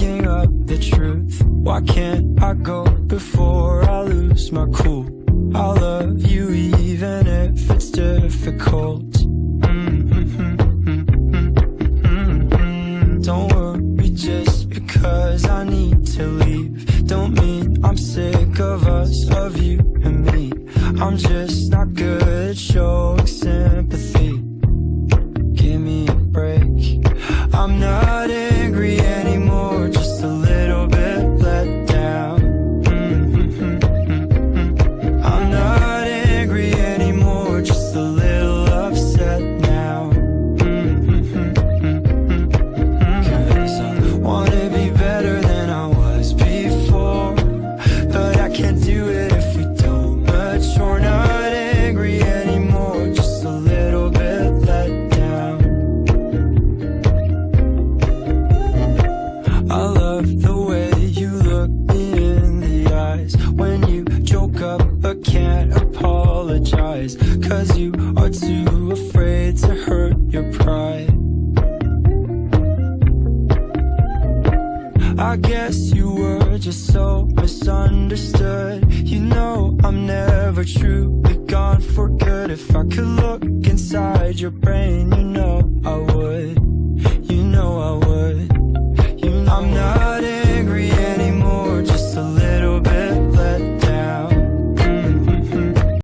digging up the truth. Why can't I go before I lose my cool? I'll love you even if it's difficult. Don't worry, just because I need to leave don't mean I'm sick of us, of you and me. I'm just not good at showing sympathy. Give me a break. I'm not angry anymore, just a little bit let down. I'm not angry anymore, just a little upset now. Cause I wanna be better than I was before, but I can't do it if we don't mature. Not angry anymore, just a little bit let down. I love the way you look me in the eyes when you joke up but can't apologize, cause you are too afraid to hurt your pride. I guess you were just so misunderstood. You know I'm never truly gone for good. If I could look inside your brain, you know I would. You know I would. You know I'm not